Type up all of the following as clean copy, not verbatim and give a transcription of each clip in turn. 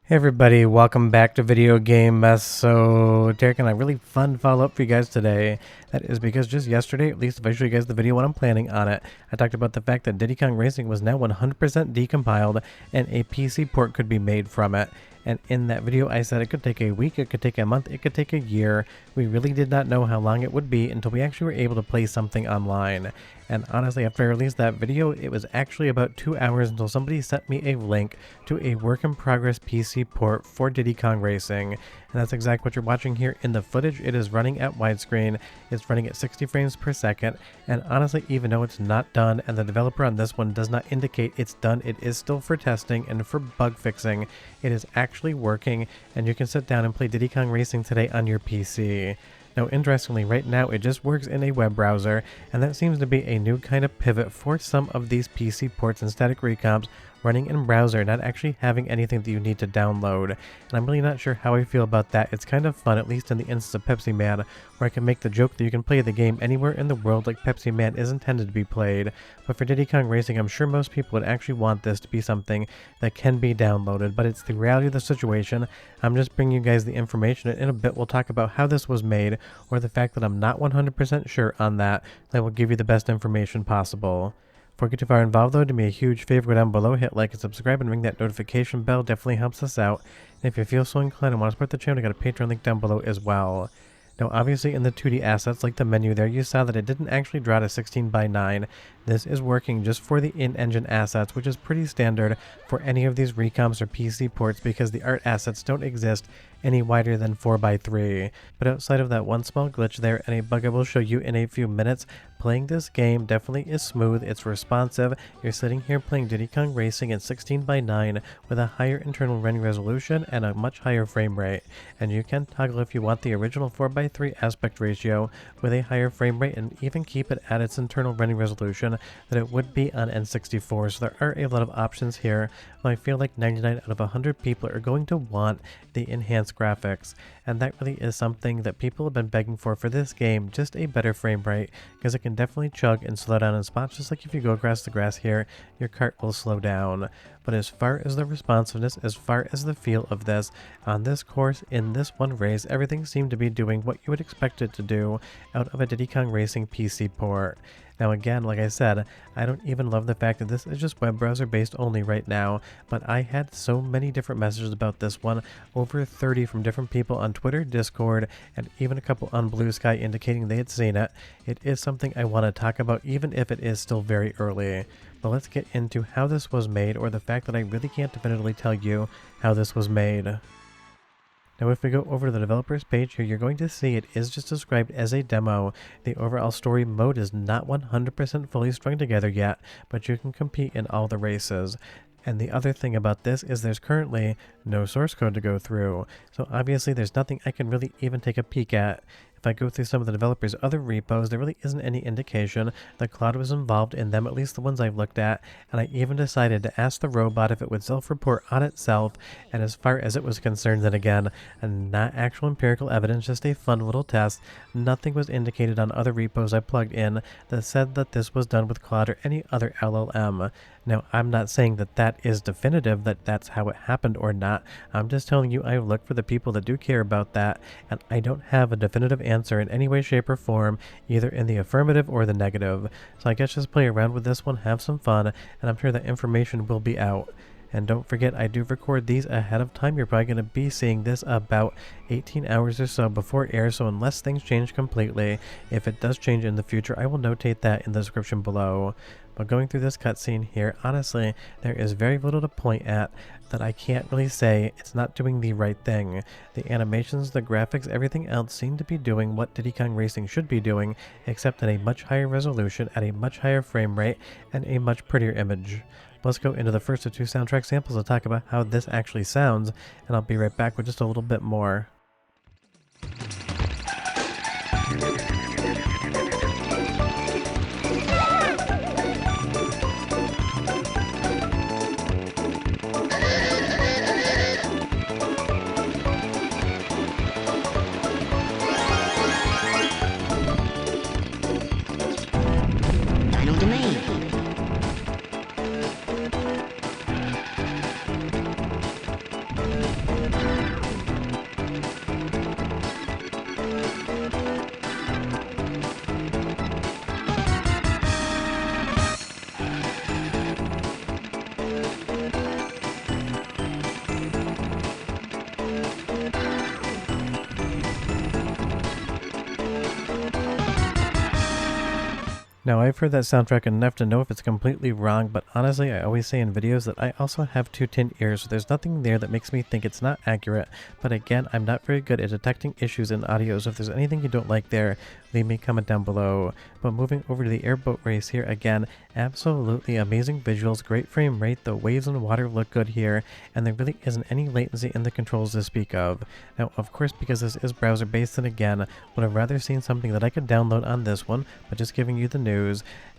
Hey everybody, welcome back to Video Game Mess. So, Derek and I, really fun follow-up for you guys today. That is because just yesterday, at least if I show you guys the video when I'm planning on it, I talked about the fact that Diddy Kong Racing was now 100% decompiled and a PC port could be made from it. And in that video, I said it could take a week, it could take a month, it could take a year. We really did not know how long it would be until we actually were able to play something online. And honestly, after I released that video, it was actually about 2 hours until somebody sent me a link to a work-in-progress PC port for Diddy Kong Racing. And that's exactly what you're watching here in the footage. It is running at widescreen, it's running at 60 frames per second, and honestly, even though it's not done, and the developer on this one does not indicate it's done, it is still for testing and for bug fixing. It is actually working, and you can sit down and play Diddy Kong Racing today on your PC. Now, interestingly, right now it just works in a web browser, and that seems to be a new kind of pivot for some of these PC ports and static recomps running in browser, not actually having anything that you need to download. And I'm really not sure how I feel about that. It's kind of fun, at least in the instance of Pepsi Man, where I can make the joke that you can play the game anywhere in the world like Pepsi Man is intended to be played. But for Diddy Kong Racing, I'm sure most people would actually want this to be something that can be downloaded, but it's the reality of the situation. I'm just bringing you guys the information, and in a bit we'll talk about how this was made, or the fact that I'm not 100% sure on that. That will give you the best information possible. Before we get too far involved though, do me a huge favor, go down below, hit like and subscribe, and ring that notification bell. Definitely helps us out. And if you feel so inclined and want to support the channel, I got a Patreon link down below as well. Now obviously in the 2D assets, like the menu there, you saw that it didn't actually draw to 16:9. This is working just for the in-engine assets, which is pretty standard for any of these recomps or PC ports because the art assets don't exist any wider than 4:3. But outside of that one small glitch there and a bug I will show you in a few minutes, playing this game definitely is smooth, it's responsive. You're sitting here playing Diddy Kong Racing at 16:9 with a higher internal rendering resolution and a much higher frame rate. And you can toggle if you want the original 4:3 aspect ratio with a higher frame rate and even keep it at its internal rendering resolution that it would be on N64. So there are a lot of options here. Well, I feel like 99 out of 100 people are going to want the enhanced graphics, and that really is something that people have been begging for this game, just a better frame rate, because it can definitely chug and slow down in spots. Just like if you go across the grass here, your cart will slow down. But as far as the responsiveness, as far as the feel of this, on this course, in this one race, everything seemed to be doing what you would expect it to do out of a Diddy Kong Racing PC port. Now again, like I said, I don't even love the fact that this is just web browser based only right now, but I had so many different messages about this one, over 30 from different people on Twitter, Discord, and even a couple on Blue Sky indicating they had seen it. It is something I want to talk about even if it is still very early. But let's get into how this was made, or the fact that I really can't definitively tell you how this was made. Now if we go over to the developers page here, you're going to see it is just described as a demo. The overall story mode is not 100% fully strung together yet, but you can compete in all the races. And the other thing about this is there's currently no source code to go through, so obviously there's nothing I can really even take a peek at. If I go through some of the developers' other repos, there really isn't any indication that Cloud was involved in them, at least the ones I've looked at, and I even decided to ask the robot if it would self-report on itself, and as far as it was concerned, then again, not actual empirical evidence, just a fun little test, nothing was indicated on other repos I plugged in that said that this was done with Cloud or any other LLM. Now, I'm not saying that that is definitive, that that's how it happened or not. I'm just telling you I've looked for the people that do care about that, and I don't have a definitive answer in any way, shape, or form, either in the affirmative or the negative. So I guess just play around with this one, have some fun, and I'm sure that information will be out. And don't forget, I do record these ahead of time. You're probably going to be seeing this about 18 hours or so before it airs, so unless things change completely, if it does change in the future, I will notate that in the description below. But going through this cutscene here, honestly, there is very little to point at that I can't really say it's not doing the right thing. The animations, the graphics, everything else seem to be doing what Diddy Kong Racing should be doing, except at a much higher resolution, at a much higher frame rate, and a much prettier image. Let's go into the first of two soundtrack samples and talk about how this actually sounds, and I'll be right back with just a little bit more. Now, I've heard that soundtrack enough to know if it's completely wrong, but honestly, I always say in videos that I also have two tin ears, so there's nothing there that makes me think it's not accurate. But again, I'm not very good at detecting issues in audio, so if there's anything you don't like there, leave me a comment down below. But moving over to the airboat race here again, absolutely amazing visuals, great frame rate, the waves and water look good here, and there really isn't any latency in the controls to speak of. Now, of course, because this is browser based, and again, would have rather seen something that I could download on this one, but just giving you the news.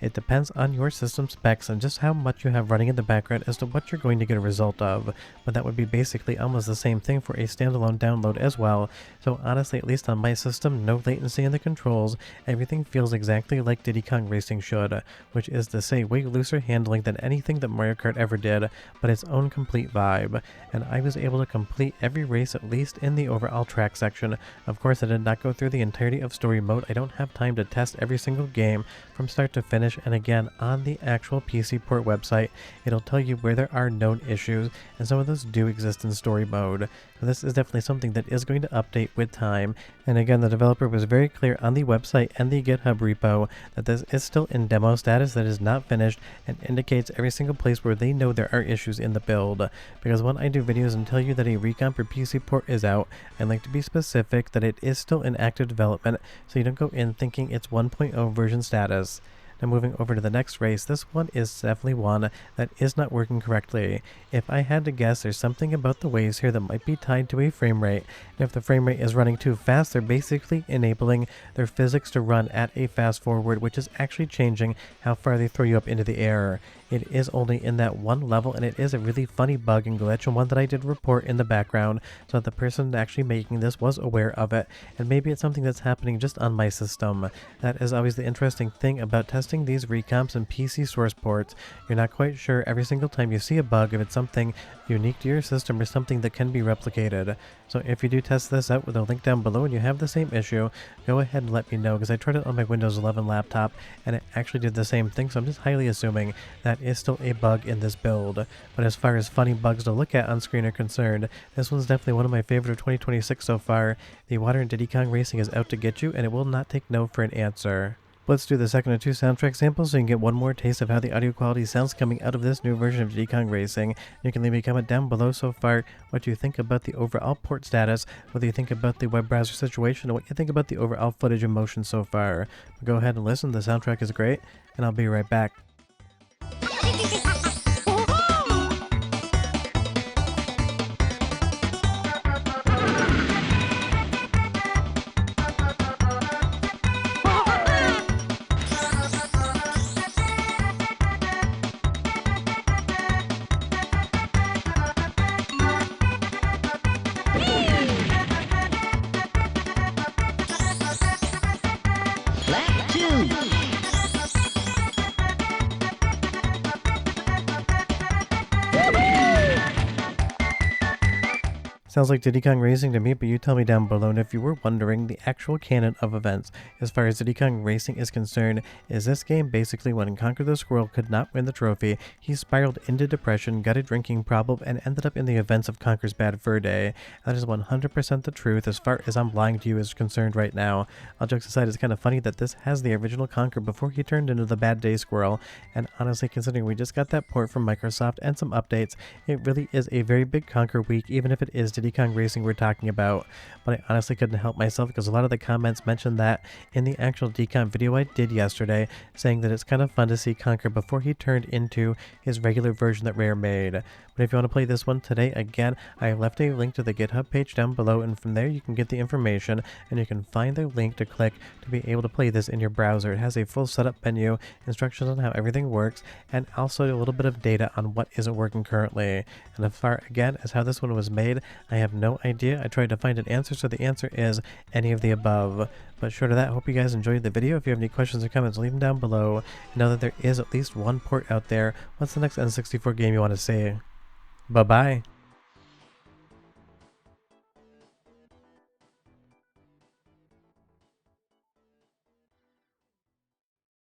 It depends on your system specs and just how much you have running in the background as to what you're going to get a result of, but that would be basically almost the same thing for a standalone download as well. So honestly, at least on my system, no latency in the controls, everything feels exactly like Diddy Kong Racing should, which is to say way looser handling than anything that Mario Kart ever did, but its own complete vibe. And I was able to complete every race, at least in the overall track section. Of course, I did not go through the entirety of story mode. I don't have time to test every single game from start to finish, and again, on the actual PC port website, it'll tell you where there are known issues, and some of those do exist in story mode. So this is definitely something that is going to update with time, and again, the developer was very clear on the website and the GitHub repo that this is still in demo status, that is not finished, and indicates every single place where they know there are issues in the build. Because when I do videos and tell you that a recomp or PC port is out, I like to be specific that it is still in active development, so you don't go in thinking it's 1.0 version status. Now moving over to the next race, this one is definitely one that is not working correctly. If I had to guess, there's something about the waves here that might be tied to a frame rate, and if the frame rate is running too fast, they're basically enabling their physics to run at a fast forward, which is actually changing how far they throw you up into the air. It is only in that one level, and it is a really funny bug and glitch, and one that I did report in the background, so that the person actually making this was aware of it, and maybe it's something that's happening just on my system. That is always the interesting thing about testing these recomps and PC source ports. You're not quite sure every single time you see a bug if it's something unique to your system or something that can be replicated. So if you do test this out with a link down below and you have the same issue, go ahead and let me know, because I tried it on my Windows 11 laptop and it actually did the same thing, so I'm just highly assuming that is still a bug in this build. But as far as funny bugs to look at on screen are concerned, this one's definitely one of my favorite of 2026 so far. The water in Diddy Kong Racing is out to get you, and it will not take no for an answer. Let's do the second of two soundtrack samples so you can get one more taste of how the audio quality sounds coming out of this new version of Diddy Kong Racing. You can leave me a comment down below so far what you think about the overall port status, whether you think about the web browser situation, and what you think about the overall footage and motion so far. But go ahead and listen, the soundtrack is great, and I'll be right back. Sounds like Diddy Kong Racing to me, but you tell me down below. And if you were wondering, the actual canon of events as far as Diddy Kong Racing is concerned is this game basically when Conquer the Squirrel could not win the trophy, he spiraled into depression, got a drinking problem, and ended up in the events of Conker's Bad Fur Day. That is 100% the truth as far as I'm lying to you is concerned right now. All jokes aside, it's kind of funny that this has the original Conker before he turned into the Bad Day Squirrel, and honestly, considering we just got that port from Microsoft and some updates, it really is a very big Conker week, even if it is Diddy Kong Racing we're talking about. But I honestly couldn't help myself because a lot of the comments mentioned that in the actual decomp video I did yesterday, saying that it's kind of fun to see Conker before he turned into his regular version that Rare made. But if you want to play this one today, again, I left a link to the GitHub page down below, and from there you can get the information and you can find the link to click to be able to play this in your browser. It has a full setup menu, instructions on how everything works, and also a little bit of data on what isn't working currently. And as far again as how this one was made, I have no idea. I tried to find an answer, so the answer is any of the above. But short of that, hope you guys enjoyed the video. If you have any questions or comments, leave them down below. And know that there is at least one port out there. What's the next N64 game you want to see? Bye-bye.